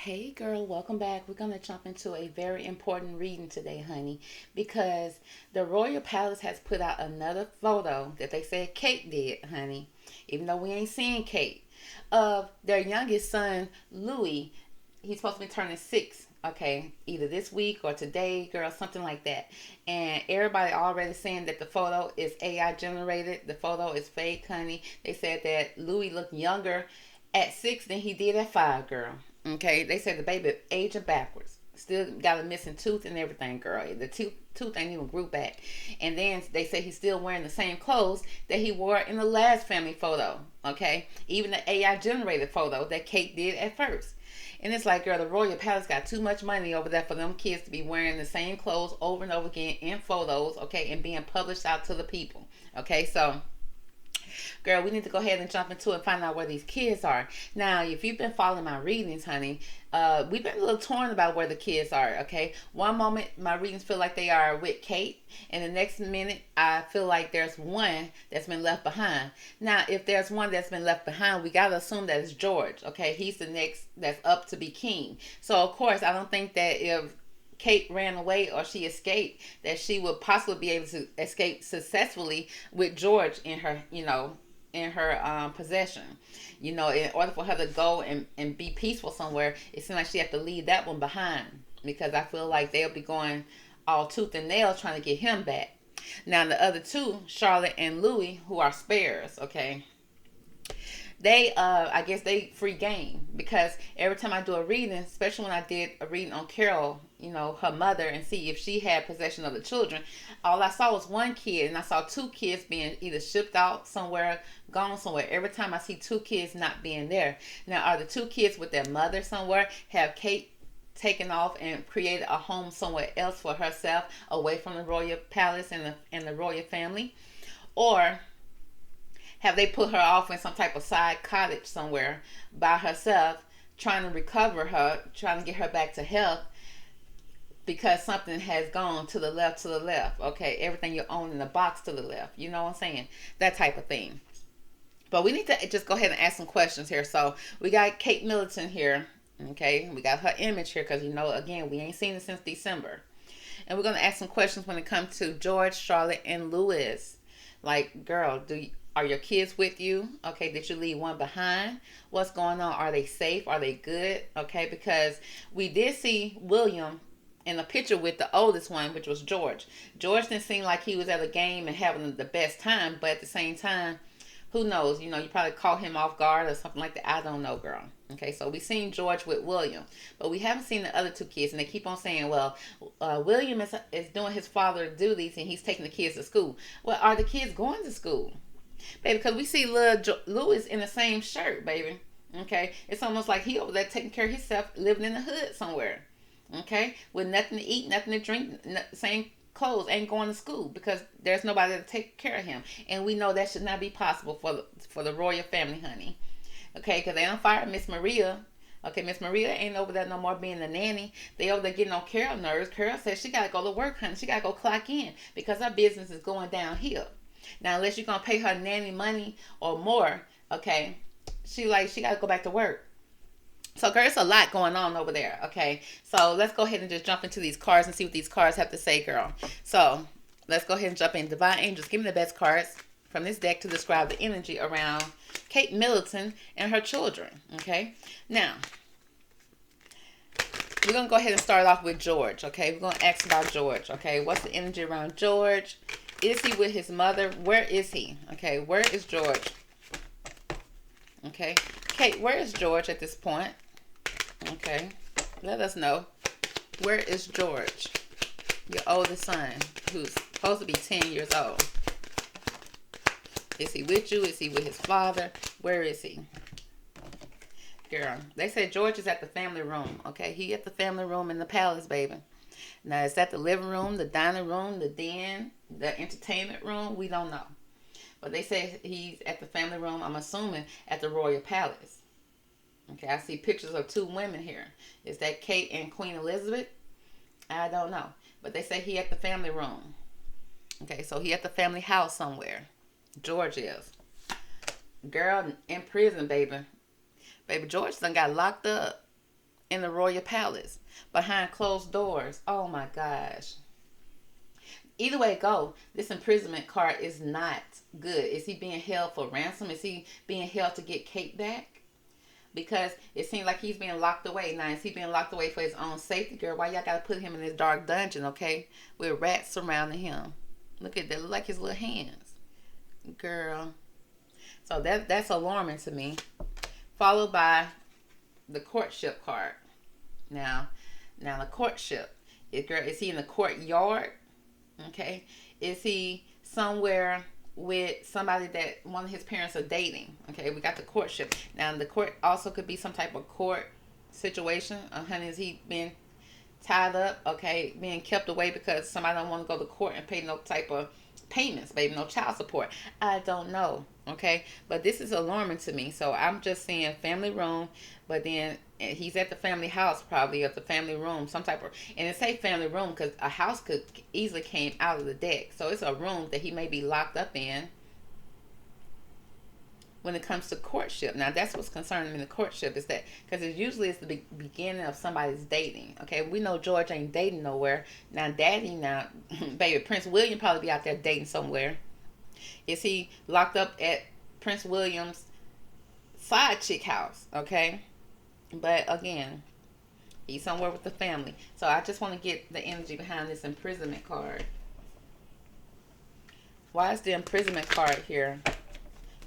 Hey girl, welcome back. We're going to jump into a very important reading today, honey, because the Royal Palace has put out another photo that they said Kate did, honey, even though we ain't seen Kate, of their youngest son, Louis. He's supposed to be turning 6, okay, either this week or today, girl, something like that. And everybody already saying that the photo is AI generated, the photo is fake, honey. They said that Louis looked younger at 6 than he did at 5, girl. Okay, they said the baby aging backwards. Still got a missing tooth and everything, girl. The tooth ain't even grew back. And then they say he's still wearing the same clothes that he wore in the last family photo. Okay, even the AI generated photo that Kate did at first. And it's like, girl, the Royal Palace got too much money over there for them kids to be wearing the same clothes over and over again in photos, okay, and being published out to the people. Okay, so girl, we need to go ahead and jump into it and find out where these kids are. Now, if you've been following my readings, honey, we've been a little torn about where the kids are, okay? One moment, my readings feel like they are with Kate, and the next minute, I feel like there's one that's been left behind. Now, if there's one that's been left behind, we got to assume that it's George, okay? He's the next that's up to be king. So, of course, I don't think that if Kate ran away or she escaped, that she would possibly be able to escape successfully with George in her, in her possession. In order for her to go and be peaceful somewhere, it seems like she had to leave that one behind because I feel like they'll be going all tooth and nail trying to get him back. Now the other two, Charlotte and Louis, who are spares, okay, they I guess they free game because every time I do a reading, especially when I did a reading on Carol, her mother, and see if she had possession of the children, all I saw was one kid, and I saw two kids being either shipped out somewhere, gone somewhere. Every time I see two kids not being there. Now, are the two kids with their mother somewhere? Have Kate taken off and created a home somewhere else for herself, away from the royal palace and the royal family? Or have they put her off in some type of side cottage somewhere by herself, trying to recover her, trying to get her back to health because something has gone to the left, okay? Everything you own in a box to the left, you know what I'm saying? That type of thing. But we need to just go ahead and ask some questions here. So we got Kate Middleton here, okay? We got her image here because, again, we ain't seen it since December. And we're going to ask some questions when it comes to George, Charlotte, and Louis. Like, girl, are your kids with you? Okay, did you leave one behind? What's going on? Are they safe? Are they good? Okay, because we did see William in a picture with the oldest one, which was George. George didn't seem like he was at a game and having the best time, but at the same time, who knows? You probably caught him off guard or something like that. I don't know, girl. Okay, so we seen George with William, but we haven't seen the other two kids, and they keep on saying, well, William is doing his father duties and he's taking the kids to school. Well, are the kids going to school? Baby, because we see little Louis in the same shirt, baby. Okay, it's almost like he over there taking care of himself, living in the hood somewhere. Okay, with nothing to eat, nothing to drink, same clothes, ain't going to school because there's nobody to take care of him, and we know that should not be possible for the royal family, honey. Okay, because they don't fire Miss Maria. Okay, Miss Maria ain't over there no more being the nanny. They over there getting on Carol nerves. Carol says she gotta go to work, honey. She gotta go clock in because her business is going downhill. Now, unless you're gonna pay her nanny money or more, okay, she gotta go back to work. So, girl, it's a lot going on over there, okay? So, let's go ahead and just jump into these cards and see what these cards have to say, girl. So, let's go ahead and jump in. Divine Angels, give me the best cards from this deck to describe the energy around Kate Middleton and her children, okay? Now, we're going to go ahead and start off with George, okay? We're going to ask about George, okay? What's the energy around George? Is he with his mother? Where is he? Okay, where is George? Okay. Kate, where is George at this point? Okay. Let us know. Where is George? Your oldest son, who's supposed to be 10 years old. Is he with you? Is he with his father? Where is he? Girl, they said George is at the family room. Okay, he at the family room in the palace, baby. Now, is that the living room, the dining room, the den, the entertainment room? We don't know. But they say he's at the family room, I'm assuming, at the royal palace. Okay, I see pictures of two women here. Is that Kate and Queen Elizabeth? I don't know. But they say he at the family room. Okay, so he at the family house somewhere. George is. Girl, in prison, baby. Baby, George done got locked up in the royal palace behind closed doors. Oh my gosh. Either way it go, this imprisonment card is not good. Is he being held for ransom? Is he being held to get Kate back? Because it seems like he's being locked away. Now, is he being locked away for his own safety, girl? Why y'all gotta put him in this dark dungeon, okay? With rats surrounding him. Look at that. Look like his little hands. Girl. So that's alarming to me. Followed by the courtship card. Now the courtship. Is he in the courtyard? Okay. Is he somewhere with somebody that one of his parents are dating? Okay, we got the courtship. Now the court also could be some type of court situation. Honey, is he been tied up? Okay, being kept away because somebody don't want to go to court and pay no type of payments, baby, no child support. I don't know. Okay, but this is alarming to me. So I'm just seeing family room, but then he's at the family house, probably at the family room, some type of, and it say family room because a house could easily came out of the deck. So it's a room that he may be locked up in when it comes to courtship. Now that's what's concerning me in the courtship, is that because it usually is the beginning of somebody's dating. Okay, we know George ain't dating nowhere. Now daddy, now baby, Prince William probably be out there dating somewhere. Is he locked up at Prince William's side chick house? Okay, but again, he's somewhere with the family. So I just want to get the energy behind this imprisonment card. Why is the imprisonment card here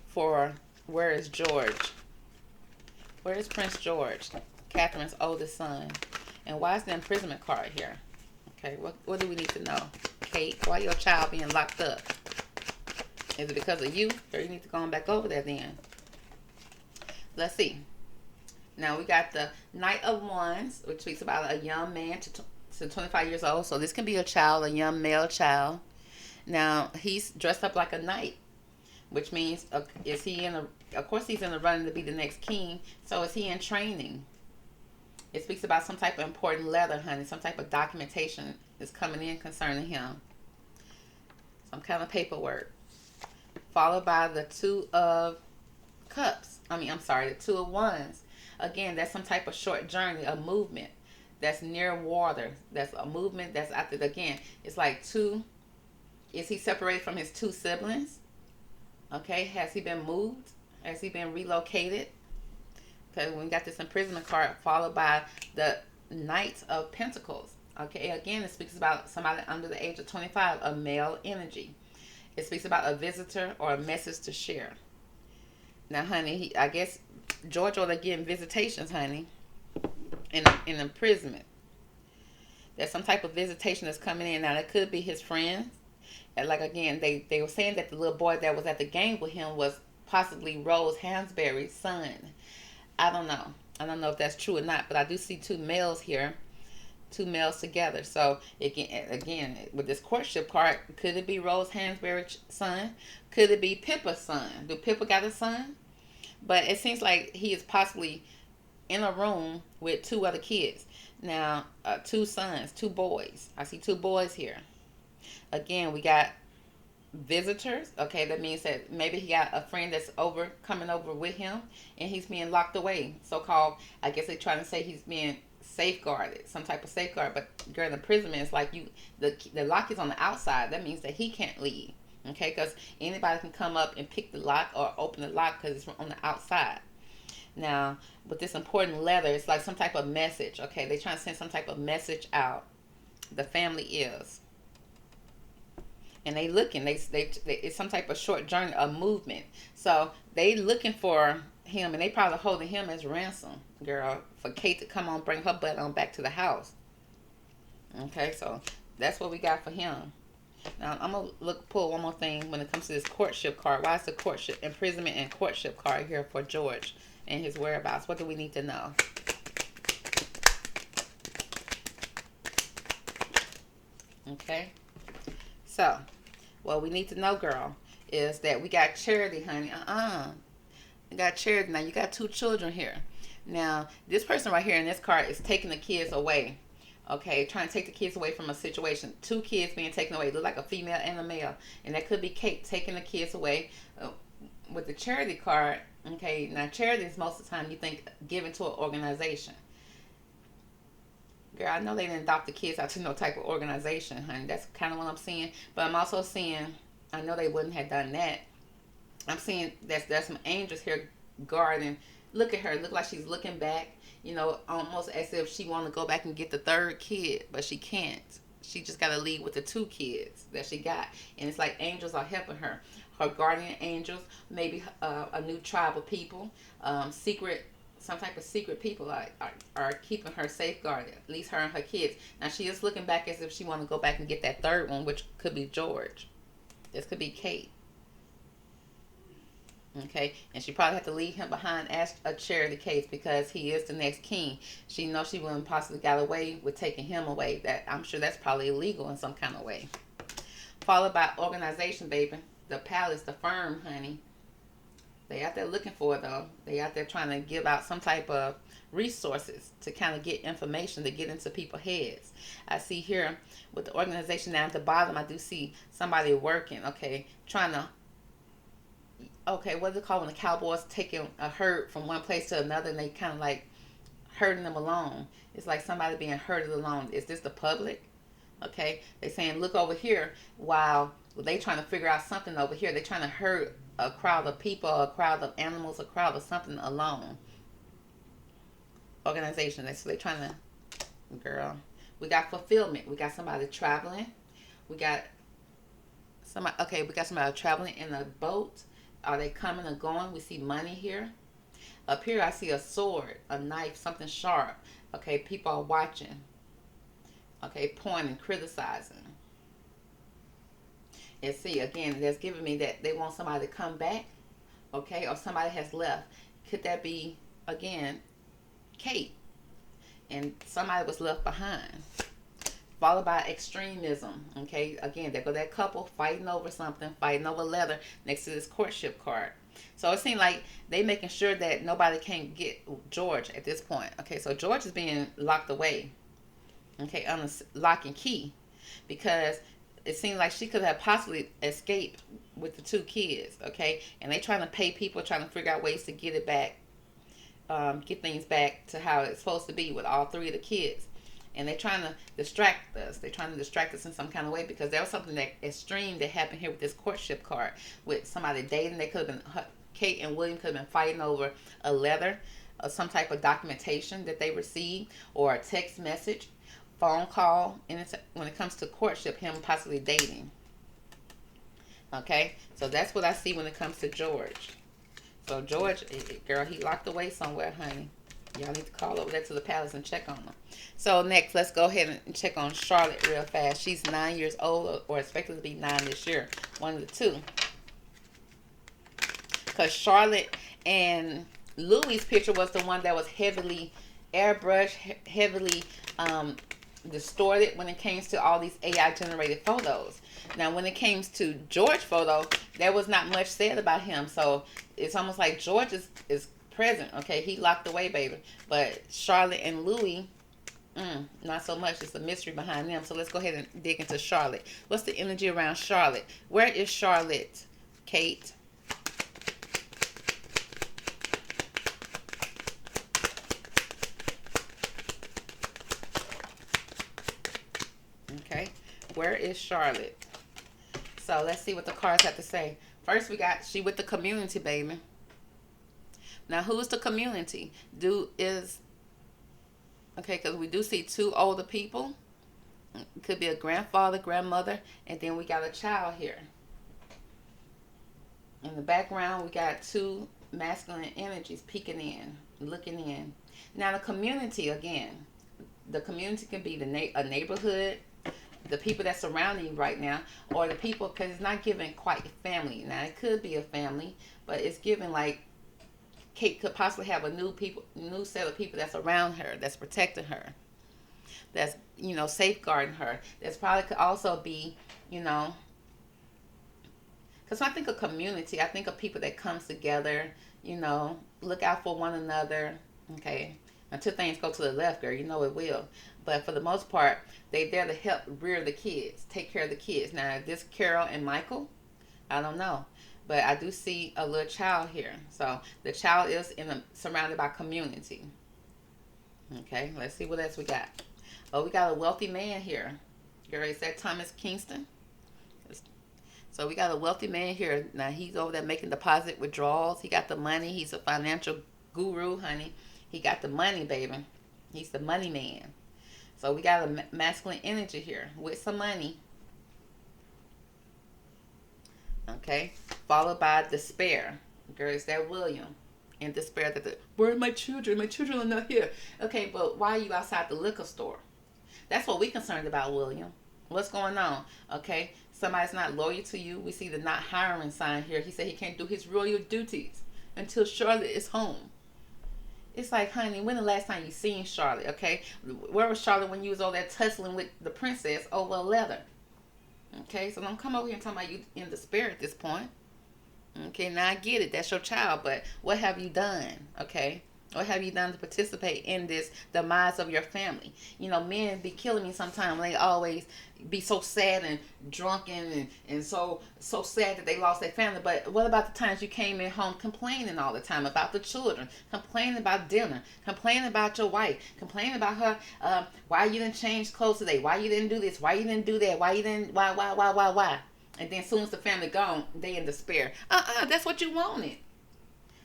for where is George? Where is Prince George, Catherine's oldest son? And why is the imprisonment card here? Okay, what do we need to know? Kate, why your child being locked up? Is it because of you? Or you need to go on back over there then? Let's see. Now we got the Knight of Wands, which speaks about a young man to 25 years old. So this can be a child, a young male child. Now he's dressed up like a knight, which means is he in a? Of course he's in the running to be the next king. So is he in training? It speaks about some type of important letter, honey. Some type of documentation is coming in concerning him. Some kind of paperwork. Followed by the Two of Cups. The Two of Wands. Again, that's some type of short journey, a movement that's near water. That's a movement that's out there. Again, it's like two. Is he separated from his two siblings? Okay, has he been moved? Has he been relocated? Because we got this imprisonment card followed by the Knight of Pentacles. Okay, again, it speaks about somebody under the age of 25, a male energy. It speaks about a visitor or a message to share. Now, honey, I guess George ought to give visitations, honey, in imprisonment. There's some type of visitation that's coming in. Now, that could be his friends. And like, again, they were saying that the little boy that was at the game with him was possibly Rose Hansberry's son. I don't know. I don't know if that's true or not, but I do see two males here. Two males together. So again, with this courtship card, could it be Rose Hansberry's son? Could it be Pippa's son? Do Pippa got a son? But it seems like he is possibly in a room with two other kids. Now, two sons, two boys. I see two boys here. Again, we got visitors. Okay, that means that maybe he got a friend that's coming over with him, and he's being locked away. So-called, I guess they're trying to say he's being safeguarded, some type of safeguard. But during imprisonment, it's like the lock is on the outside. That means that he can't leave. Okay, because anybody can come up and pick the lock or open the lock because it's on the outside. Now, with this important letter, it's like some type of message. Okay, they're trying to send some type of message out. The family is. And they looking, it's some type of short journey, a movement. So they looking for him, and they probably holding him as ransom, girl, for Kate to come on, bring her butt on back to the house. Okay, so that's what we got for him. Now I'm gonna pull one more thing when it comes to this courtship card. Why is the courtship, imprisonment, and courtship card here for George and his whereabouts? What do we need to know? Okay, so what we need to know, girl, is that we got charity, honey. We got charity. Now you got two children here. Now this person right here in this card is taking the kids away. Okay, trying to take the kids away from a situation. Two kids being taken away. Look like a female and a male. And that could be Kate taking the kids away. With the charity card, okay, now charity is most of the time you think given to an organization. Girl, I know they didn't adopt the kids out to no type of organization, honey. That's kind of what I'm seeing. But I'm also seeing, I know they wouldn't have done that. I'm seeing there's some angels here guarding. Look at her. Look like she's looking back. Almost as if she want to go back and get the third kid, but she can't. She just got to leave with the two kids that she got, and it's like angels are helping her. Her guardian angels, maybe a new tribe of people, secret, some type of secret people are keeping her safeguarded. At least her and her kids. Now she is looking back as if she want to go back and get that third one, which could be George. This could be Kate. Okay, and she probably had to leave him behind as a charity case because he is the next king. She knows she wouldn't possibly got away with taking him away. That I'm sure that's probably illegal in some kind of way. Followed by organization, baby. The palace, the firm, honey. They out there looking for it though. They out there trying to give out some type of resources to kind of get information to get into people's heads. I see here with the organization down at the bottom, I do see somebody working. Okay, trying to. Okay, what is it called when the cowboys taking a herd from one place to another and they kind of like herding them along? It's like somebody being herded along. Is this the public? Okay, they saying look over here while they trying to figure out something over here. They trying to herd a crowd of people, a crowd of animals, a crowd of something alone. Organization. So they trying to, girl. We got fulfillment. We got somebody traveling. We got somebody. Okay, we got somebody traveling in a boat. Are they coming or going? We see money here. Up here, I see a sword, a knife, something sharp. Okay, people are watching. Okay, pointing, criticizing. And see, again, that's giving me that they want somebody to come back. Okay, or somebody has left. Could that be, again, Kate? And somebody was left behind. Followed by extremism. Okay, again, there go that couple fighting over something, fighting over leather next to this courtship card. So it seems like they making sure that nobody can get George at this point. Okay, so George is being locked away. Okay, on a lock and key, because it seemed like she could have possibly escaped with the two kids. Okay, and they trying to pay people, trying to figure out ways to get it back, get things back to how it's supposed to be with all three of the kids. And they're trying to distract us. They're trying to distract us in some kind of way because there was something that extreme that happened here with this courtship card with somebody dating. They could have been, Kate and William could have been fighting over a letter or some type of documentation that they received or a text message, phone call. And it's, when it comes to courtship, him possibly dating. Okay, so that's what I see when it comes to George. So George, girl, he locked away somewhere, honey. Y'all need to call over there to the palace and check on them. So next, let's go ahead and check on Charlotte real fast. She's 9 years old or expected to be 9 this year. One of the two. Because Charlotte and Louis' picture was the one that was heavily airbrushed, heavily distorted when it came to all these AI generated photos. Now when it came to George's photo, there was not much said about him. So it's almost like George is present. Okay, he locked away, baby. But Charlotte and Louis, not so much. It's a mystery behind them. So let's go ahead and dig into Charlotte. What's the energy around Charlotte? Where is Charlotte, Kate? Okay, where is Charlotte? So let's see what the cards have to say. First, we got she with the community, baby. Now, who's the community? Okay, because we do see two older people. It could be a grandfather, grandmother, and then we got a child here. In the background, we got two masculine energies peeking in, looking in. Now, the community, again, the community can be a neighborhood, the people that surround you right now, or the people, because it's not giving quite family. Now, it could be a family, but it's giving like Kate could possibly have a new set of people that's around her, that's protecting her, that's, safeguarding her. That's probably could also be, because when I think of community, I think of people that comes together, look out for one another. Okay, until things go to the left, girl, it will. But for the most part, they there to help rear the kids, take care of the kids. Now, this Carol and Michael, I don't know. But I do see a little child here. So the child is surrounded by community. Okay, let's see what else we got. Oh, we got a wealthy man here. Girl, is that Thomas Kingston? So we got a wealthy man here. Now he's over there making deposit withdrawals. He got the money. He's a financial guru, honey. He got the money, baby. He's the money man. So we got a masculine energy here with some money. Okay. Followed by despair. Girl, is that William? In despair that where are my children? My children are not here. Okay, but why are you outside the liquor store? That's what we concerned about, William. What's going on? Okay. Somebody's not loyal to you. We see the not hiring sign here. He said he can't do his royal duties until Charlotte is home. It's like, honey, when the last time you seen Charlotte, okay? Where was Charlotte when you was over there tussling with the princess over a leather? Okay, so don't come over here and talk about you in despair at this point. Okay, now I get it. That's your child, but what have you done? Okay, what have you done to participate in this demise of your family? You know, men be killing me sometimes. They always be so sad and drunken and so sad that they lost their family. But what about the times you came in home complaining all the time about the children, complaining about dinner, complaining about your wife, complaining about her, why you didn't change clothes today, why you didn't do this, why you didn't do that, why you didn't, why? And then as soon as the family gone, they in despair. That's what you wanted.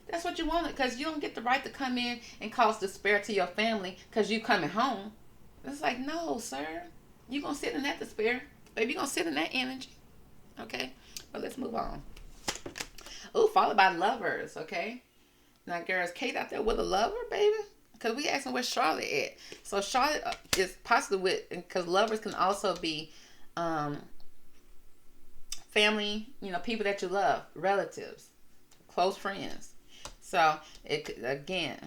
That's what you wanted, because you don't get the right to come in and cause despair to your family because you coming home. It's like, no, sir. You're going to sit in that despair. Baby, you're going to sit in that energy. Okay? But let's move on. Ooh, followed by lovers, okay? Now, girls, Kate out there with a lover, baby? Because we asking where Charlotte at. So Charlotte is possibly with, because lovers can also be family, you know, people that you love, relatives, close friends. So, again,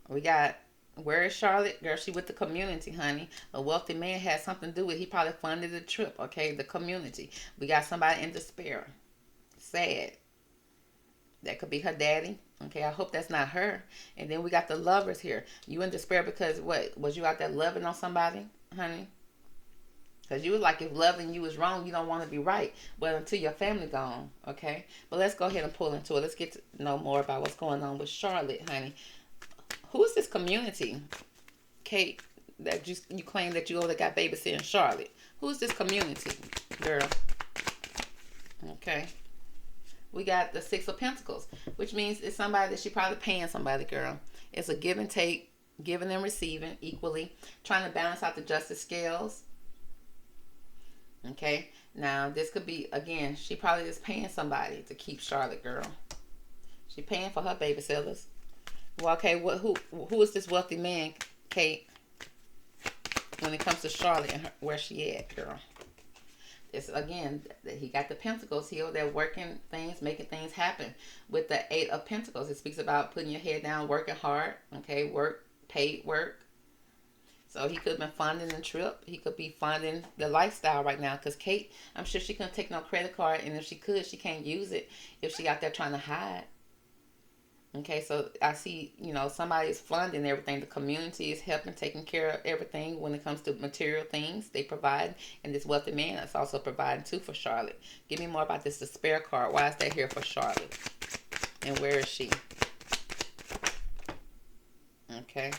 we got, where is Charlotte? Girl, she with the community, honey. A wealthy man has something to do with it. He probably funded the trip, okay? The community. We got somebody in despair. Sad. That could be her daddy. Okay, I hope that's not her. And then we got the lovers here. You in despair because what? Was you out there loving on somebody, honey? Because you was like, if loving you is wrong, you don't want to be right. Well, until your family gone, okay? But let's go ahead and pull into it. Let's get to know more about what's going on with Charlotte, honey. Who is this community, Kate, that you claim that you only got babysitting Charlotte? Who is this community, girl? Okay. We got the Six of Pentacles, which means it's somebody that she probably paying somebody, girl. It's a give and take, giving and receiving equally, trying to balance out the justice scales. Okay, now this could be, again, she probably is paying somebody to keep Charlotte, girl. She paying for her babysitters. Well, okay, who is this wealthy man, Kate, when it comes to Charlotte and where she at, girl? It's, again, he got the Pentacles. He over there working things, making things happen. With the Eight of Pentacles, it speaks about putting your head down, working hard, okay, work, paid work. So he could have been funding the trip. He could be funding the lifestyle right now. Because Kate, I'm sure she couldn't take no credit card. And if she could, she can't use it if she out there trying to hide. Okay, so I see, you know, somebody's funding everything. The community is helping, taking care of everything when it comes to material things they provide. And this wealthy man is also providing too for Charlotte. Give me more about this despair card. Why is that here for Charlotte? And where is she? Okay.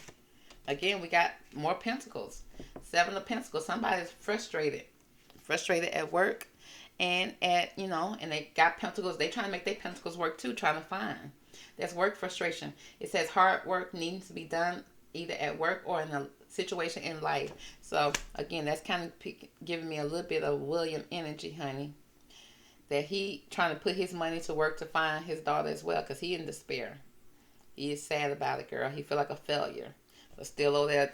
Again, we got more Pentacles. Seven of Pentacles. Somebody's frustrated. Frustrated at work. And at, you know, and they got Pentacles. They trying to make their Pentacles work too. Trying to find. That's work frustration. It says hard work needs to be done either at work or in a situation in life. So, again, that's kind of giving me a little bit of William energy, honey. That he trying to put his money to work to find his daughter as well. Because he in despair. He is sad about it, girl. He feel like a failure. But still over there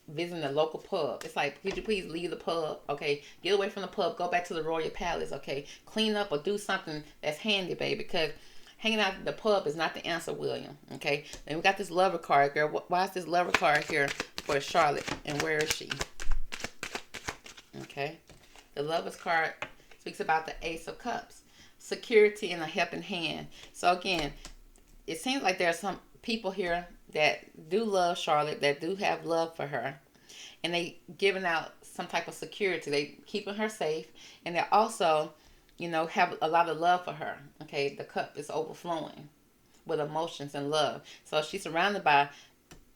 visiting the local pub. It's like, could you please leave the pub? Okay, get away from the pub. Go back to the Royal Palace. Okay, clean up or do something that's handy, baby. Because hanging out at the pub is not the answer, William. Okay, and we got this lover card, girl. Why is this lover card here for Charlotte? And where is she? Okay, the lover's card speaks about the Ace of Cups. Security and a helping hand. So again, it seems like there are some people here that do love Charlotte, that do have love for her, and they giving out some type of security. They keeping her safe, and they also, you know, have a lot of love for her. Okay, the cup is overflowing with emotions and love. So she's surrounded by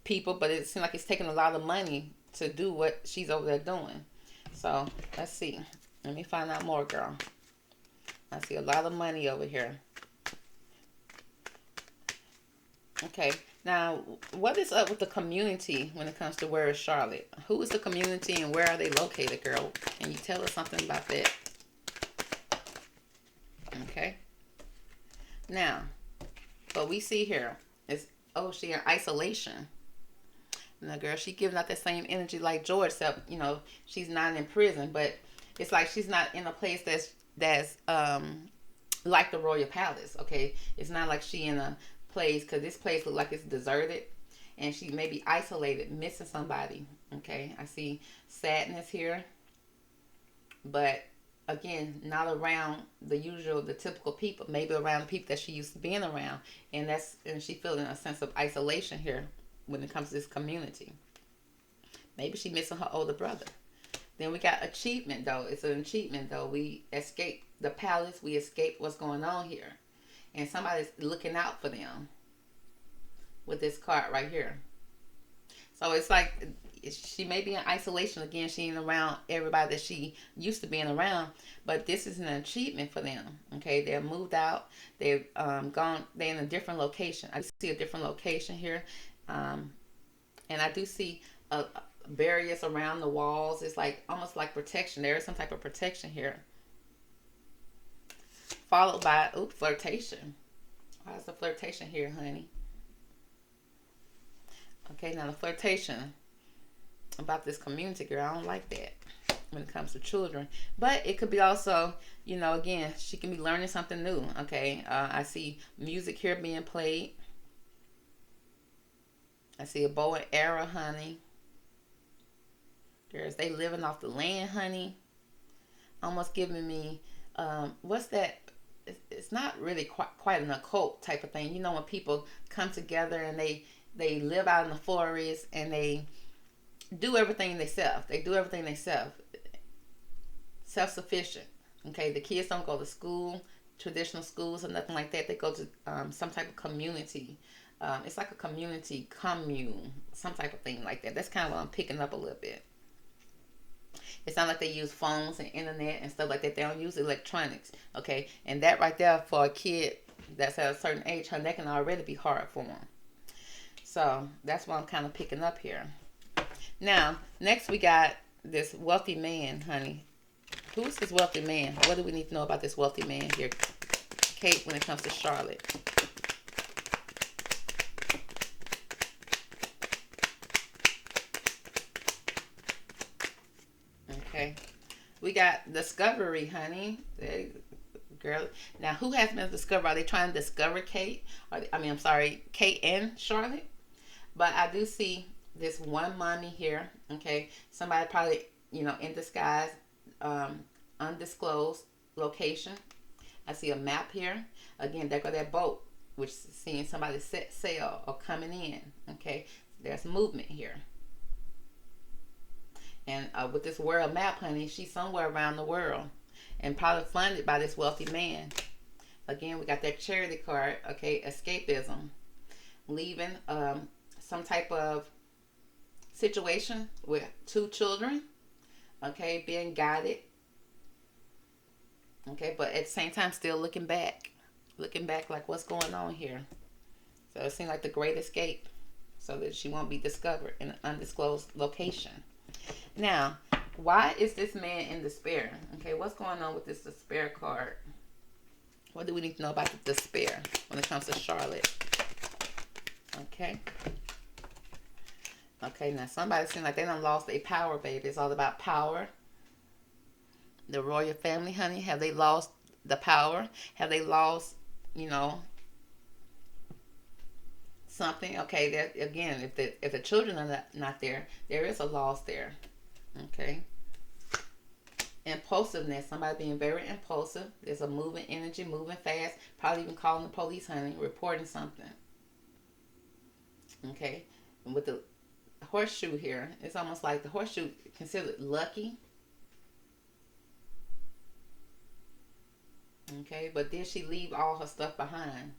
people, but it seems like it's taking a lot of money to do what she's over there doing. So let's see. Let me find out more, girl. I see a lot of money over here. Okay. Now, what is up with the community when it comes to where is Charlotte? Who is the community and where are they located, girl? Can you tell us something about that? Okay. Now, what we see here is, oh, she in isolation. Now, girl, she giving out that same energy like George, except, she's not in prison, but it's like she's not in a place that's like the Royal Palace, okay? It's not like she in a place, because this place looks like it's deserted, and she may be isolated, missing somebody, okay? I see sadness here, but again, not around the typical people, maybe around the people that she used to being around, and she feeling a sense of isolation here when it comes to this community. Maybe she missing her older brother. Then we got achievement, though. It's an achievement, though. We escaped the palace. We escaped what's going on here. And somebody's looking out for them with this card right here. So it's like she may be in isolation. Again, she ain't around everybody that she used to being around. But this is an achievement for them. Okay, they're moved out. They've gone. They're in a different location. I see a different location here. And I do see barriers around the walls. It's like almost like protection. There is some type of protection here. Followed by, flirtation. Why is the flirtation here, honey? Okay, now the flirtation about this community, girl, I don't like that when it comes to children. But it could be also, again, she can be learning something new, okay? I see music here being played. I see a bow and arrow, honey. Girls, they living off the land, honey. Almost giving me, what's that? It's not really quite an occult type of thing. When people come together and they live out in the forest and they do everything themselves. They do everything themselves. Self-sufficient. Okay, the kids don't go to school, traditional schools or nothing like that. They go to some type of community. It's like a community commune, some type of thing like that. That's kind of what I'm picking up a little bit. It's not like they use phones and internet and stuff like that. They don't use electronics, okay? And that right there for a kid that's at a certain age, honey, that can already be hard for them. So that's what I'm kind of picking up here. Now, next we got this wealthy man, honey. Who is this wealthy man? What do we need to know about this wealthy man here, Kate, when it comes to Charlotte? Okay. We got discovery, honey. Girl. Now, who has been discovered? Are they trying to discover Kate? I'm sorry, Kate and Charlotte? But I do see this one mommy here. Okay. Somebody probably, in disguise, undisclosed location. I see a map here. Again, there go that boat, which is seeing somebody set sail or coming in. Okay. There's movement here. And with this world map, honey, she's somewhere around the world and probably funded by this wealthy man. Again, we got that charity card, okay, escapism. Leaving some type of situation with two children, okay, being guided, okay, but at the same time still looking back like what's going on here. So it seems like the great escape so that she won't be discovered in an undisclosed location. Now, why is this man in despair? Okay, what's going on with this despair card? What do we need to know about the despair when it comes to Charlotte? Okay. Okay, now somebody seems like they done lost their power, baby. It's all about power. The royal family, honey, have they lost the power? Have they lost, something? Okay, that again, if the children are not there, there is a loss there. Okay. Impulsiveness. Somebody being very impulsive. There's a moving energy, moving fast. Probably even calling the police, honey, reporting something. Okay. And with the horseshoe here, it's almost like the horseshoe considered lucky. Okay. But did she leave all her stuff behind?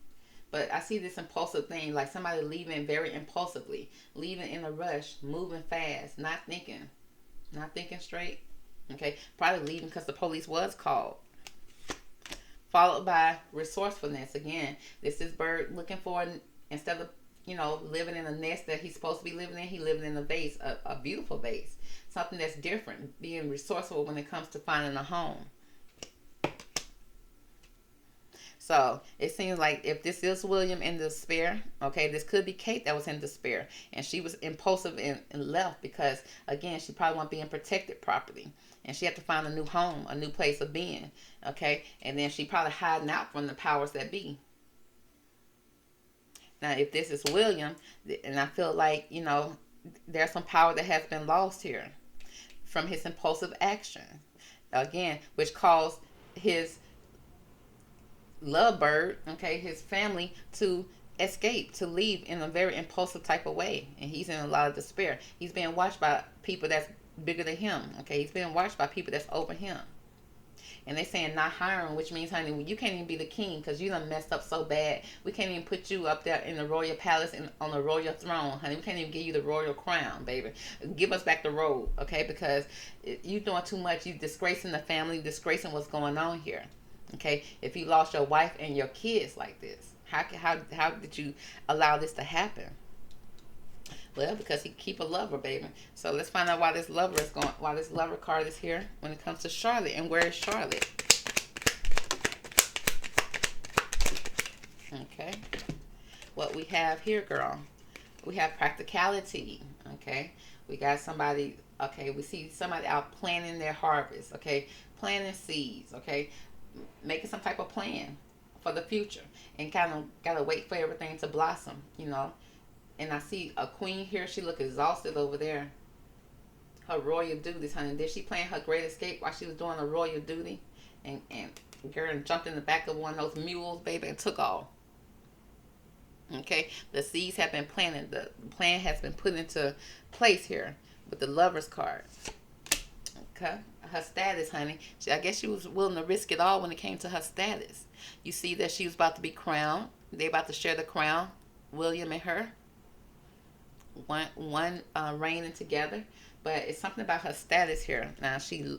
But I see this impulsive thing, like somebody leaving very impulsively, leaving in a rush, moving fast, not thinking straight. Okay, probably leaving because the police was called. Followed by resourcefulness. Again, this is bird looking for, instead of living in a nest that he's supposed to be living in, he living in a vase, a beautiful vase, something that's different. Being resourceful when it comes to finding a home. So it seems like if this is William in despair, okay, this could be Kate that was in despair, and she was impulsive and left because, again, she probably wasn't being protected properly, and she had to find a new home, a new place of being, okay, and then she probably hiding out from the powers that be. Now, if this is William, and I feel like there's some power that has been lost here from his impulsive action, again, which caused his lovebird, okay, his family to escape, to leave in a very impulsive type of way. And he's in a lot of despair. He's being watched by people that's bigger than him, okay? He's being watched by people that's over him. And they saying not hiring, which means, honey, you can't even be the king because you done messed up so bad. We can't even put you up there in the royal palace and on the royal throne, honey. We can't even give you the royal crown, baby. Give us back the robe, okay? Because you doing too much. You disgracing the family, disgracing what's going on here. Okay, if you lost your wife and your kids like this, how did you allow this to happen? Well, because he keep a lover, baby. So let's find out why this lover card is here when it comes to Charlotte. And where is Charlotte? Okay, what we have here, girl, we have practicality. Okay, we got somebody. Okay, we see somebody out planting their harvest. Okay, planting seeds. Okay, making some type of plan for the future, and kind of gotta wait for everything to blossom. And I see a queen here. She look exhausted over there. Her royal duties, honey. Did she plan her great escape while she was doing a royal duty? And girl jumped in the back of one of those mules, baby, and took off. Okay, the seeds have been planted. The plan has been put into place here with the Lover's card. Okay, her status, honey. I guess she was willing to risk it all when it came to her status. You see that she was about to be crowned. They about to share the crown, William and her. One reigning together. But it's something about her status here. Now she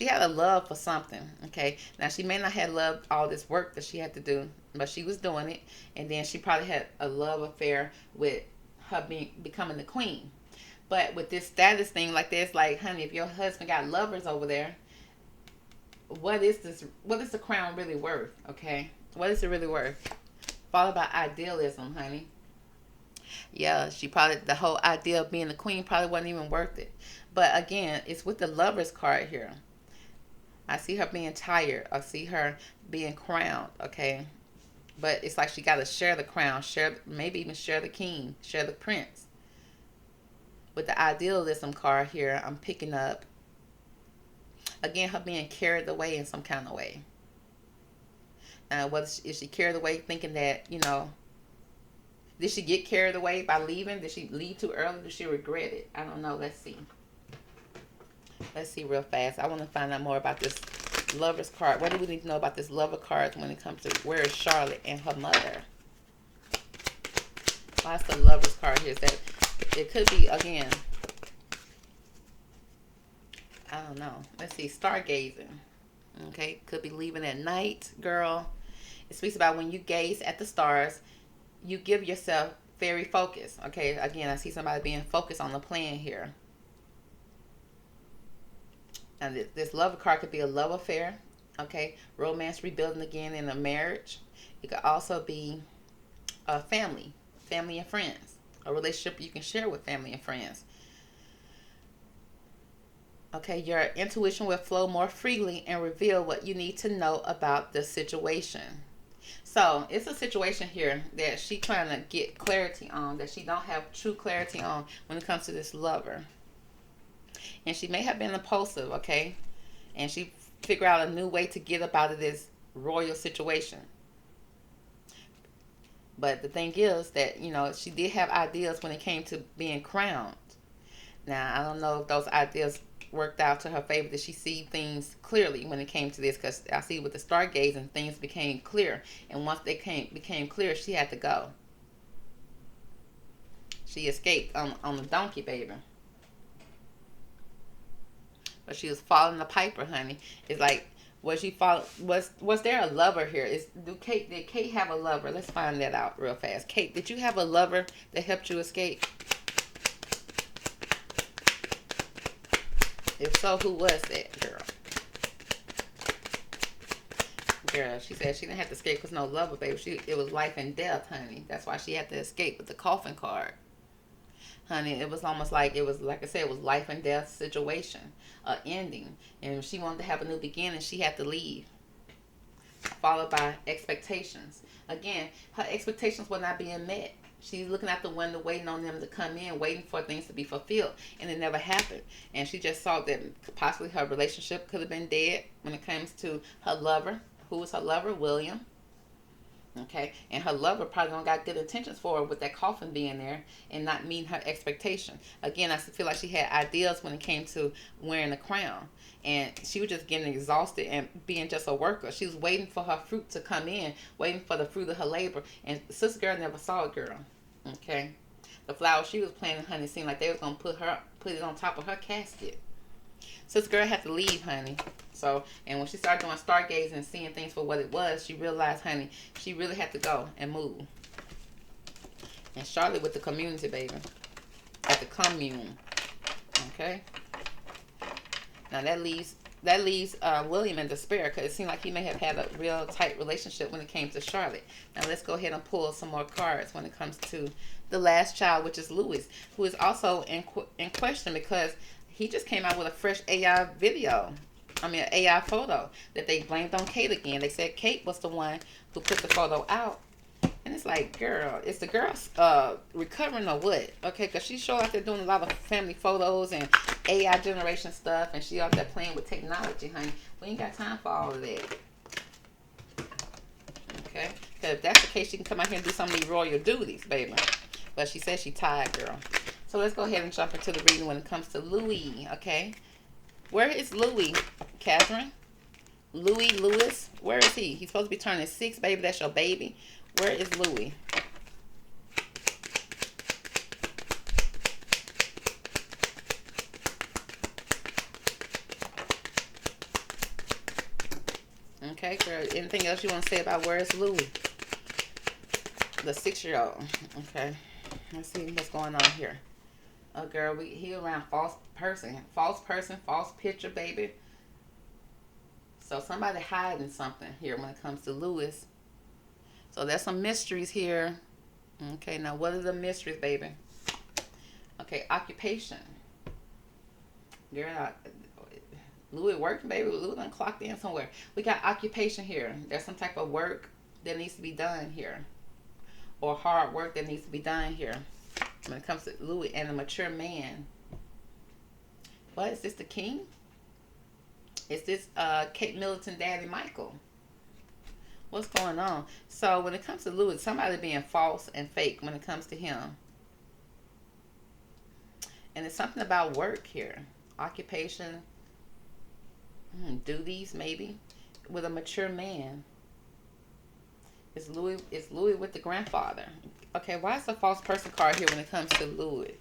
had a love for something. Okay, now she may not have loved all this work that she had to do, but she was doing it. And then she probably had a love affair with her becoming the queen. But with this status thing like this, like, honey, if your husband got lovers over there, what is this? What is the crown really worth? Okay, what is it really worth? Followed by idealism, honey. Yeah, the whole idea of being the queen probably wasn't even worth it. But again, it's with the Lover's card here. I see her being tired. I see her being crowned. Okay, but it's like she got to share the crown, maybe even share the king, share the prince. With the idealism card here, I'm picking up, again, her being carried away in some kind of way. Is she carried away thinking that, did she get carried away by leaving? Did she leave too early? Did she regret it? I don't know. Let's see. Let's see real fast. I want to find out more about this Lover's card. What do we need to know about this Lover card when it comes to where is Charlotte and her mother? Why's the Lover's card here? Is that it could be, again, I don't know. Let's see, stargazing. Okay, could be leaving at night, girl. It speaks about when you gaze at the stars, you give yourself very focused. Okay, again, I see somebody being focused on the plan here. And this Lover card could be a love affair. Okay, romance rebuilding again in a marriage. It could also be a family and friends. A relationship you can share with family and friends. Okay, your intuition will flow more freely and reveal what you need to know about the situation. So it's a situation here that she trying to get clarity on, that she don't have true clarity on when it comes to this lover. And she may have been impulsive, okay? And she figure out a new way to get up out of this royal situation. But the thing is that, she did have ideas when it came to being crowned. Now, I don't know if those ideas worked out to her favor, that she see things clearly when it came to this, because I see with the stargazing things became clear, and once they became clear, she had to go. She escaped on the donkey, baby. But she was following the piper, honey. It's like, was she follow? Was there a lover here? Did Kate have a lover? Let's find that out real fast. Kate, did you have a lover that helped you escape? If so, who was that girl? Girl, she said she didn't have to escape because no lover, baby. It was life and death, honey. That's why she had to escape with the coffin card. Honey, it was almost like, it was, like I said, it was life and death situation, ending. And if she wanted to have a new beginning, she had to leave. Followed by expectations. Again, her expectations were not being met. She's looking out the window, waiting on them to come in, waiting for things to be fulfilled. And it never happened. And she just saw that possibly her relationship could have been dead when it comes to her lover. Who was her lover? William. Okay, and her lover probably don't got good intentions for her with that coffin being there and not meeting her expectation. Again, I feel like she had ideas when it came to wearing the crown, and she was just getting exhausted and being just a worker. She was waiting for her fruit to come in, waiting for the fruit of her labor, and sister girl never saw it, girl. Okay, the flower she was planting, honey, seemed like they was gonna put it on top of her casket. Sister girl had to leave, honey. So, and when she started doing stargazing and seeing things for what it was, she realized, honey, she really had to go and move. And Charlotte with the community, baby. At the commune. Okay? Now that leaves William in despair, because it seemed like he may have had a real tight relationship when it came to Charlotte. Now let's go ahead and pull some more cards when it comes to the last child, which is Louis, who is also in question because he just came out with a fresh AI AI photo that they blamed on Kate again. They said Kate was the one who put the photo out. And it's like, girl, is the girl recovering or what? Okay, because she's sure out there doing a lot of family photos and AI generation stuff, and she out there playing with technology, honey. We ain't got time for all of that. Okay? Because if that's the case, she can come out here and do some of these royal duties, baby. But she says she tired, girl. So let's go ahead and jump into the reading when it comes to Louis, okay? Where is Louis, Catherine? Louis, where is he? He's supposed to be turning 6, baby. That's your baby. Where is Louis? Okay, girl. Anything else you want to say about where is Louis? The 6-year-old. Okay. Let's see what's going on here. Oh, girl, he around false person, false picture, baby. So somebody hiding something here when it comes to Louis. So there's some mysteries here. Okay, now what are the mysteries, baby? Okay, occupation. Girl, Louis working, baby. Louis done clocked in somewhere. We got occupation here. There's some type of work that needs to be done here, or hard work that needs to be done here. When it comes to Louis and a mature man. What is this, the king? Is this Kate Middleton daddy Michael? What's going on? So when it comes to Louis, somebody being false and fake when it comes to him. And it's something about work here. Occupation. Duties, maybe. With a mature man. Is Louis with the grandfather? Okay, why is the false person card here when it comes to Louis?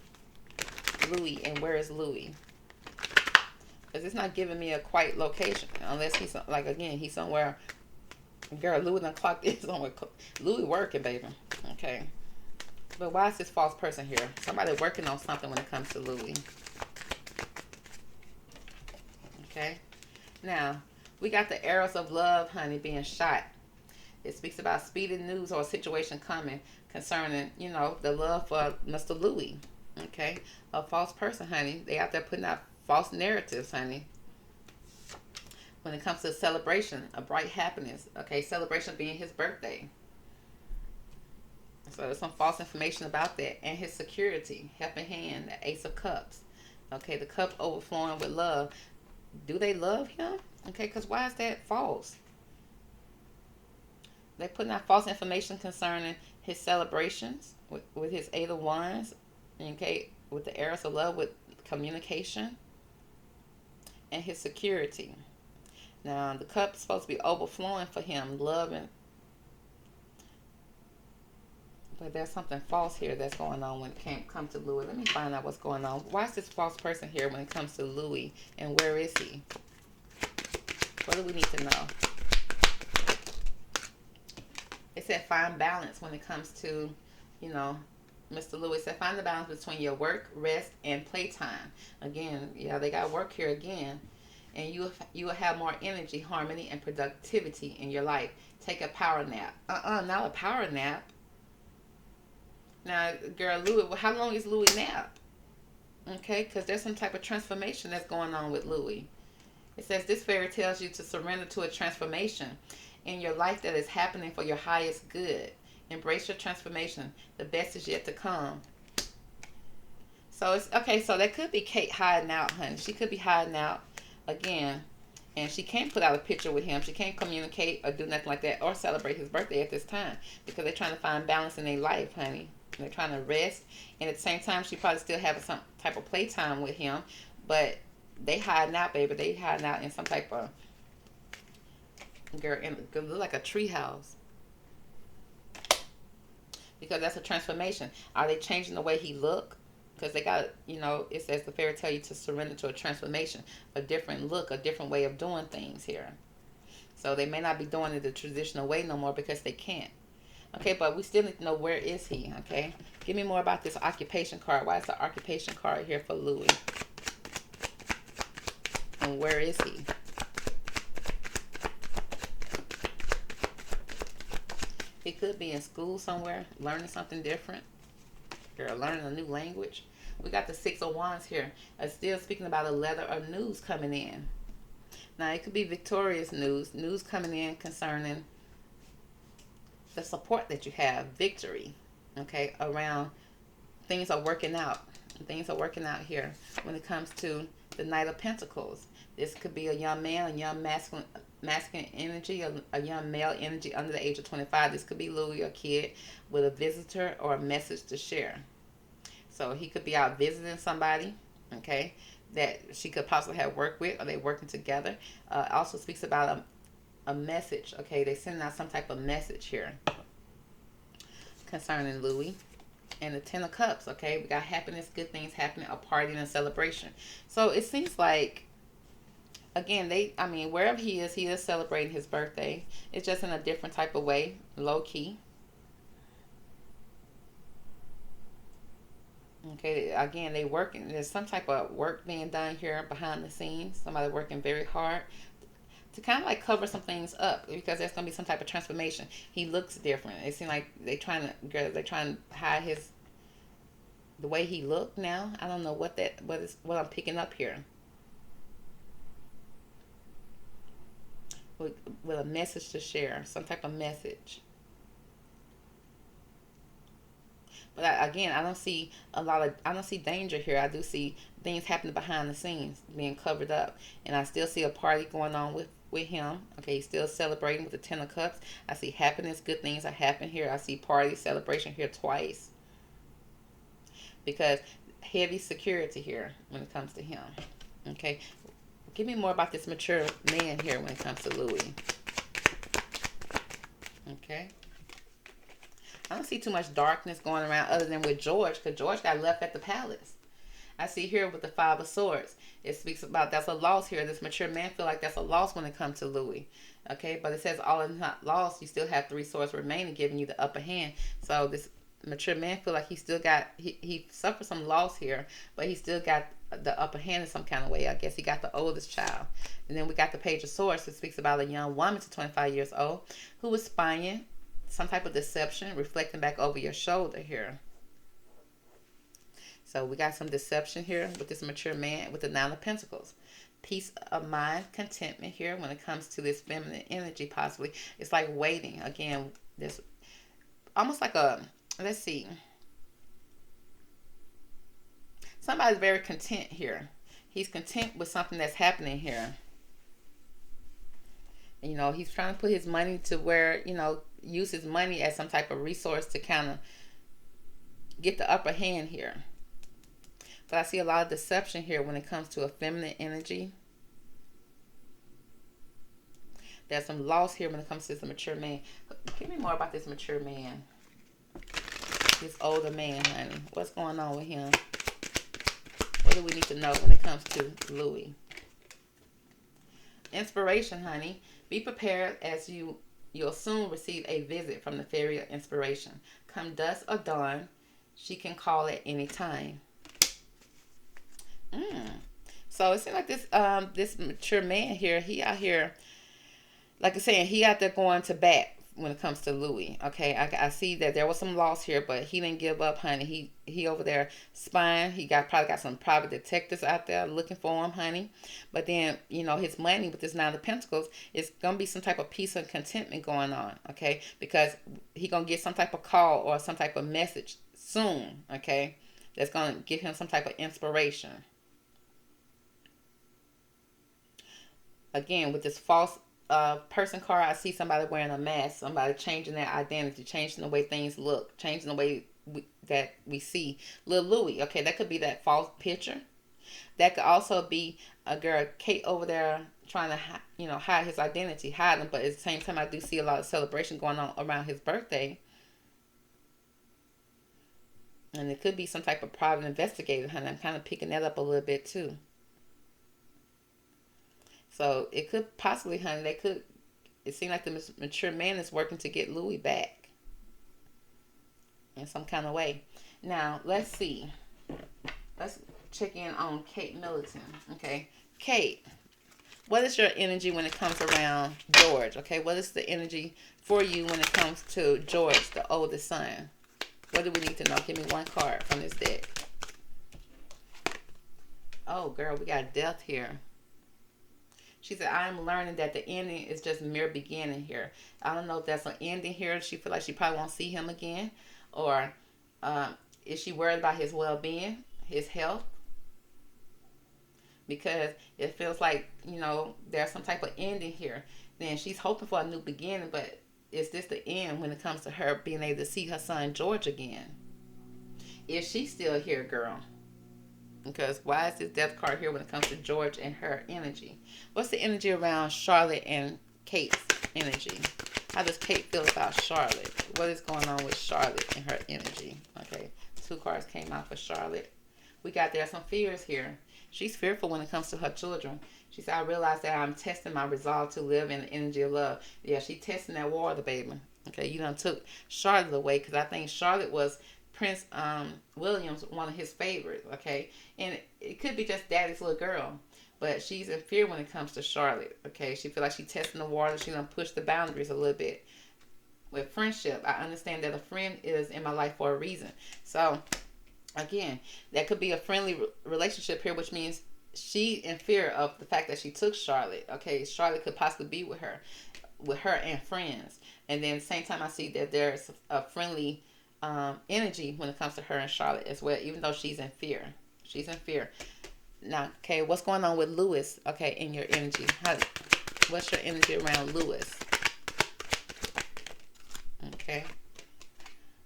Louis, and where is Louis? Because it's not giving me a quite location. Unless he's, like, again, he's somewhere. Girl, Louis done clocked in somewhere. Louis working, baby. Okay. But why is this false person here? Somebody working on something when it comes to Louis. Okay. Now, we got the arrows of love, honey, being shot. It speaks about speedy news or a situation coming concerning, the love for Mr. Louis. Okay? A false person, honey. They out there putting out false narratives, honey. When it comes to celebration, a bright happiness. Okay? Celebration being his birthday. So there's some false information about that. And his security. Helping hand. The Ace of Cups. Okay? The cup overflowing with love. Do they love him? Okay? Because why is that false? They're putting out false information concerning his celebrations with his 8 of Wands. Okay, with the arrows of love, with communication. and his security. Now, the cup's supposed to be overflowing for him, love and. But there's something false here that's going on when it can't come to Louis. Let me find out what's going on. Why is this false person here when it comes to Louis? And where is he? What do we need to know? It said find balance when it comes to, you know, Mr. Louis said find the balance between your work, rest, and playtime. Again, yeah, they got work here again. And you will have more energy, harmony, and productivity in your life. Take a power nap. Not a power nap. Now, girl, Louis, how long is Louis nap? Okay, because there's some type of transformation that's going on with Louis. It says this fairy tells you to surrender to a transformation in your life that is happening for your highest good. Embrace your transformation. The best is yet to come. So it's okay. So that could be Kate hiding out, honey. She could be hiding out again, and she can't put out a picture with him. She can't communicate or do nothing like that or celebrate his birthday at this time because they're trying to find balance in their life, honey. They're trying to rest, and at the same time, she probably still having some type of playtime with him, but they hiding out, baby. They hiding out in some type of girl, it look like a tree house because that's a transformation. Are they changing the way he look? Because they got, you know, it says the fairy tell you to surrender to a transformation, a different look, a different way of doing things here. So they may not be doing it the traditional way no more because they can't. Okay, but we still need to know where is he, okay? Give me more about this occupation card. Why is the occupation card here for Louis? And where is he? He could be in school somewhere, learning something different. Or learning a new language. We got the Six of Wands here. It's still speaking about a letter or news coming in. Now, it could be victorious news. News coming in concerning the support that you have, victory, okay, around things are working out. Things are working out here when it comes to the Knight of Pentacles. This could be a young man, a young masculine energy, a young male energy under the age of 25. This could be Louis, a kid with a visitor or a message to share. So he could be out visiting somebody, okay, that she could possibly have worked with, or they working together. Also speaks about a message, okay? They sending out some type of message here concerning Louis. And the Ten of Cups, okay? We got happiness, good things happening, a party and a celebration. So it seems like, again, wherever he is celebrating his birthday. It's just in a different type of way, low key. Okay, again, they working. There's some type of work being done here behind the scenes. Somebody working very hard to kind of like cover some things up because there's gonna be some type of transformation. He looks different. It seems like they're trying to hide the way he looked now. I don't know what I'm picking up here. With a message to share, some type of message. But I don't see danger here. I do see things happening behind the scenes, being covered up. And I still see a party going on with him. Okay, he's still celebrating with the Ten of Cups. I see happiness, good things are happening here. I see party, celebration here twice. Because heavy security here when it comes to him. Okay, give me more about this mature man here when it comes to Louis. Okay. I don't see too much darkness going around other than with George, because George got left at the palace. I see here with the Five of Swords, it speaks about that's a loss here. This mature man feel like that's a loss when it comes to Louis. Okay, but it says all is not lost. You still have 3 swords remaining, giving you the upper hand. So this mature man feel like he still got, he suffered some loss here, but he still got the upper hand in some kind of way. I guess he got the oldest child. And then we got the Page of Swords, which speaks about a young woman to 25 years old who was spying, some type of deception, reflecting back over your shoulder here. So we got some deception here with this mature man with the Nine of Pentacles. Peace of mind, contentment here when it comes to this feminine energy possibly. It's like waiting. Again, there's almost like let's see. Somebody's very content here. He's content with something that's happening here. You know, he's trying to put his money to where, use his money as some type of resource to kind of get the upper hand here. But I see a lot of deception here when it comes to a feminine energy. There's some loss here when it comes to this mature man. Give me more about this mature man. This older man, honey. What's going on with him? What do we need to know when it comes to Louis? Inspiration, honey. Be prepared as you'll soon receive a visit from the fairy of inspiration. Come dusk or dawn, she can call at any time. So it seems like this mature man here, he out here, like I said, he out there going to bat when it comes to Louis. Okay, I see that there was some loss here, but he didn't give up, honey. He over there spying. He probably got some private detectives out there looking for him, honey. But then, his money with this Nine of Pentacles, it's gonna be some type of peace and contentment going on. Okay, because he gonna get some type of call or some type of message soon. Okay, that's gonna give him some type of inspiration. Again, with this false person card, I see somebody wearing a mask, somebody changing their identity, changing the way things look, changing the way that we see little Louis. Okay, that could be that false picture. That could also be a girl, Kate, over there trying to hide his identity, hide him. But at the same time, I do see a lot of celebration going on around his birthday. And it could be some type of private investigator, honey. I'm kind of picking that up a little bit too. So it could possibly, honey, it seems like the mature man is working to get Louis back in some kind of way. Now, let's see. Let's check in on Kate Middleton. Okay. Kate, what is your energy when it comes around George? Okay. What is the energy for you when it comes to George, the oldest son? What do we need to know? Give me one card from this deck. Oh, girl, we got death here. She said, I'm learning that the ending is just mere beginning here. I don't know if that's an ending here. She feel like she probably won't see him again. Or is she worried about his well-being, his health? Because it feels like, there's some type of ending here. Then she's hoping for a new beginning, but is this the end when it comes to her being able to see her son George again? Is she still here, girl? Because why is this death card here when it comes to George and her energy? What's the energy around Charlotte and Kate's energy? How does Kate feel about Charlotte? What is going on with Charlotte and her energy? Okay, 2 cards came out for Charlotte. We got there some fears here. She's fearful when it comes to her children. She said, I realize that I'm testing my resolve to live in the energy of love. Yeah, she's testing that water, baby. Okay, you done took Charlotte away because I think Charlotte was Prince William's one of his favorites, okay? And it could be just daddy's little girl, but she's in fear when it comes to Charlotte, okay? She feel like she's testing the water. She's going to push the boundaries a little bit. With friendship, I understand that a friend is in my life for a reason. So, again, that could be a friendly relationship here, which means she in fear of the fact that she took Charlotte, okay? Charlotte could possibly be with her and friends. And then at the same time, I see that there's a friendly energy when it comes to her and Charlotte as well, even though she's in fear. She's in fear. Now, okay, what's going on with Lewis, okay, in your energy? What's your energy around Lewis? Okay.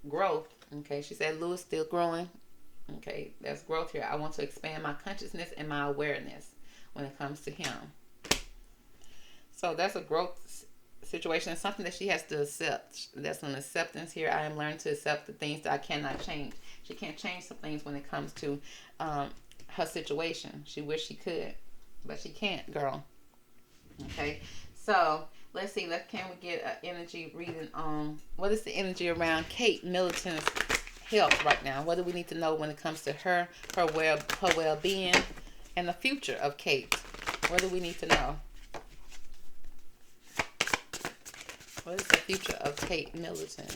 Growth. Okay, she said Lewis still growing. Okay, there's growth here. I want to expand my consciousness and my awareness when it comes to him. So that's a growth situation. It's something that she has to accept. There's some acceptance here. I am learning to accept the things that I cannot change. She can't change some things when it comes to her situation. She wish she could, but she can't, girl. Okay, so let's see. Can we get an energy reading on what is the energy around Kate Middleton's health right now? What do we need to know when it comes to her well-being, and the future of Kate? What do we need to know? What is the future of Kate Middleton?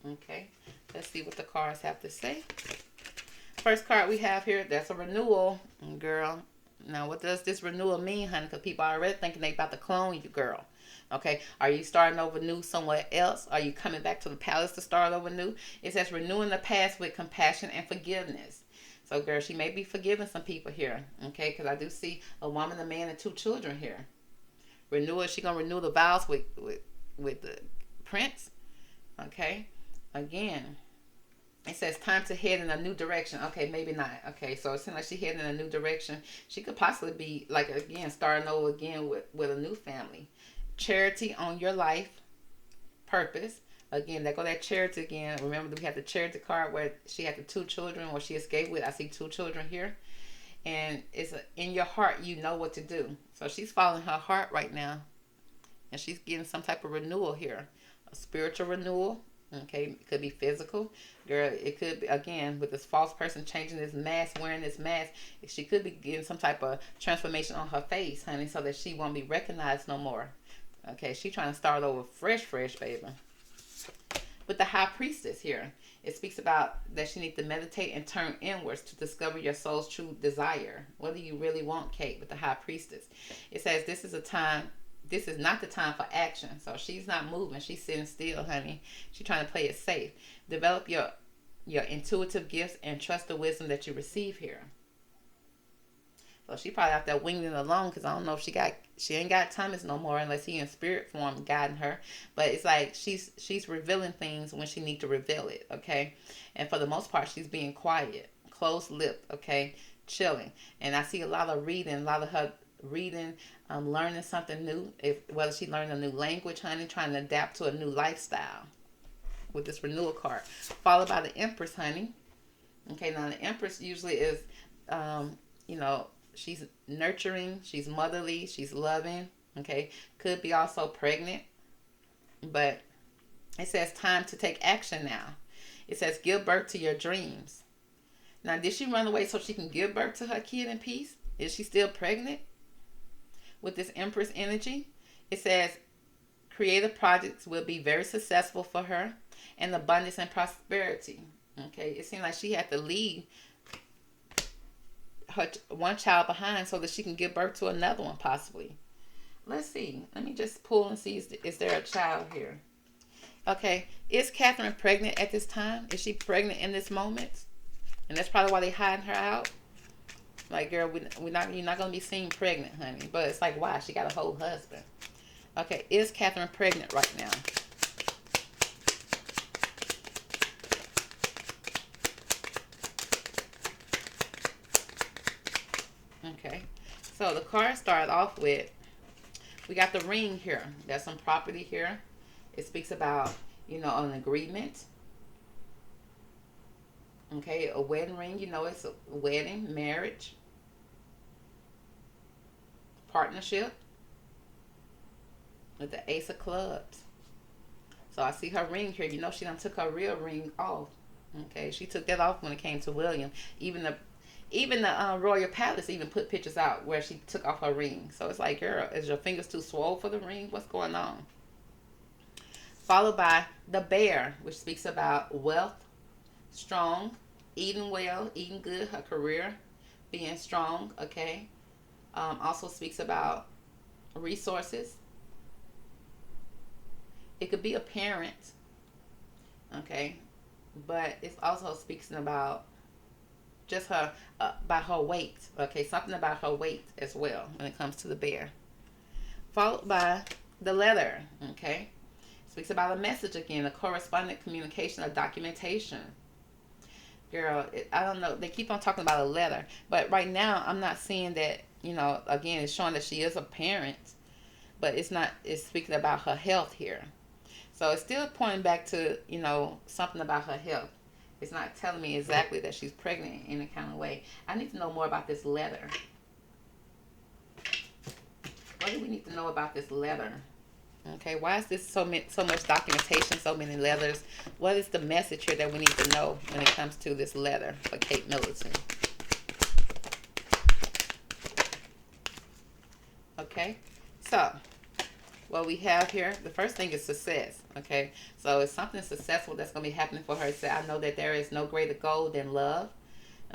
Okay, let's see what the cards have to say. First card we have here, that's a renewal, girl. Now, what does this renewal mean, honey? Because people are already thinking they about to clone you, girl. Okay, are you starting over new somewhere else? Are you coming back to the palace to start over new? It says renewing the past with compassion and forgiveness. So, girl, she may be forgiving some people here, okay? Because I do see a woman, a man, and 2 children here. Renewal, is she going to renew the vows with the prince? Okay, again, it says time to head in a new direction. Okay, maybe not. Okay, so it seems like she's heading in a new direction. She could possibly be like again starting over again with a new family. Charity on your life, purpose. Again, there go that charity again. Remember we had the charity card where she had the two children, where she escaped with. I see two children here, and it's in your heart. You know what to do. So she's following her heart right now, and she's getting some type of renewal here, a spiritual renewal. Okay, it could be physical, girl. It could be again with this false person changing this mask, wearing this mask. She could be getting some type of transformation on her face, honey, so that she won't be recognized no more. Okay, she's trying to start over fresh, baby. With the high priestess here, it speaks about that she needs to meditate and turn inwards to discover your soul's true desire. What do you really want, Kate? With the high priestess, it says this is not the time for action. So she's not moving. She's sitting still, honey. She's trying to play it safe. Develop your intuitive gifts and trust the wisdom that you receive here. So she probably out there winging it alone, because I don't know if she ain't got Thomas no more unless he in spirit form guiding her. But it's like she's revealing things when she need to reveal it, okay? And for the most part, she's being quiet, closed lip, okay, chilling. And I see a lot of reading, a lot of her reading, learning something new. Whether she learned a new language, honey, trying to adapt to a new lifestyle with this renewal card. Followed by the Empress, honey. Okay, now the Empress usually is, she's nurturing, she's motherly, she's loving. Okay, could be also pregnant. But it says time to take action now. It says give birth to your dreams. Now, did she run away so she can give birth to her kid in peace? Is she still pregnant? With this Empress energy, it says creative projects will be very successful for her, and abundance and prosperity. Okay, it seems like she had to leave her one child behind so that she can give birth to another one possibly. Let's see. Let me just pull and see, is there a child here? Okay, is Catherine pregnant at this time? Is she pregnant in this moment? And that's probably why they hiding her out. Like, girl, you're not going to be seen pregnant, honey. But it's like, why? She got a whole husband. Okay, is Catherine pregnant right now? Okay, so the card started off with, we got the ring here. There's some property here. It speaks about, an agreement. Okay, a wedding ring, it's a wedding, marriage, partnership, with the Ace of Clubs. So I see her ring here. She done took her real ring off. Okay, she took that off when it came to William. Even the Royal Palace even put pictures out where she took off her ring. So it's like, girl, is your fingers too swole for the ring? What's going on? Followed by the bear, which speaks about wealth, strong, eating well, eating good, her career, being strong, okay. Also speaks about resources. It could be a parent, okay, but it also speaks about just her, by her weight, okay, something about her weight as well when it comes to the bear. Followed by the letter, okay, speaks about a message again, a correspondent communication, a documentation. Girl, I don't know. They keep on talking about a letter. But right now, I'm not seeing that, again, it's showing that she is a parent. But it's speaking about her health here. So it's still pointing back to, something about her health. It's not telling me exactly that she's pregnant in any kind of way. I need to know more about this letter. What do we need to know about this letter? Okay, why is this so much documentation, so many letters? What is the message here that we need to know when it comes to this letter for Kate Middleton? Okay, so what we have here, the first thing is success. Okay, so it's something successful that's going to be happening for her. So I know that there is no greater goal than love.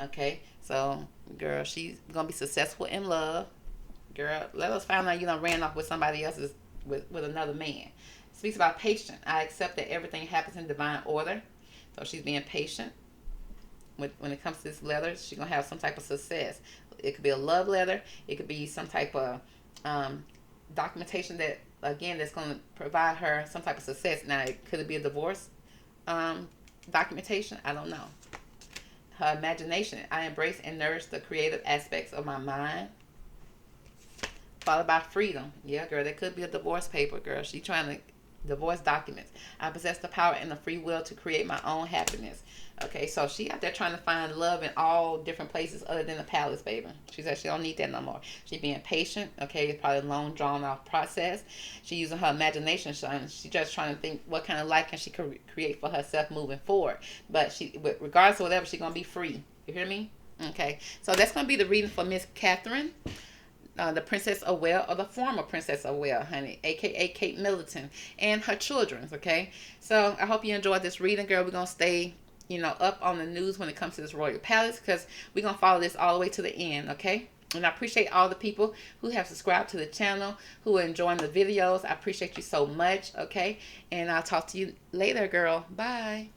Okay, so girl, she's going to be successful in love. Girl, let us find out you done ran off with somebody else's, with another man. It speaks about patience. I accept that everything happens in divine order. So she's being patient. When it comes to this letter, she's going to have some type of success. It could be a love letter. It could be some type of documentation that, again, that's going to provide her some type of success. Now, could it be a divorce documentation, I don't know. Her imagination, I embrace and nourish the creative aspects of my mind. Followed by freedom. Yeah, girl, that could be a divorce paper, girl. She trying to divorce documents. I possess the power and the free will to create my own happiness. Okay, so she out there trying to find love in all different places other than the palace, baby. She said she don't need that no more. She being patient. Okay, it's probably a long, drawn out process. She using her imagination. She just trying to think what kind of life can she create for herself moving forward. But she, regardless of whatever, she gonna be free. You hear me? Okay, so that's gonna be the reading for Miss Catherine. The Princess of Wales, or the former Princess of Wales, honey, aka Kate Middleton, and her children. Okay, so I hope you enjoyed this reading, girl. We're gonna stay, up on the news when it comes to this royal palace, because we're gonna follow this all the way to the end. Okay. And I appreciate all the people who have subscribed to the channel, who are enjoying the videos. I appreciate you so much. Okay, and I'll talk to you later, girl. Bye.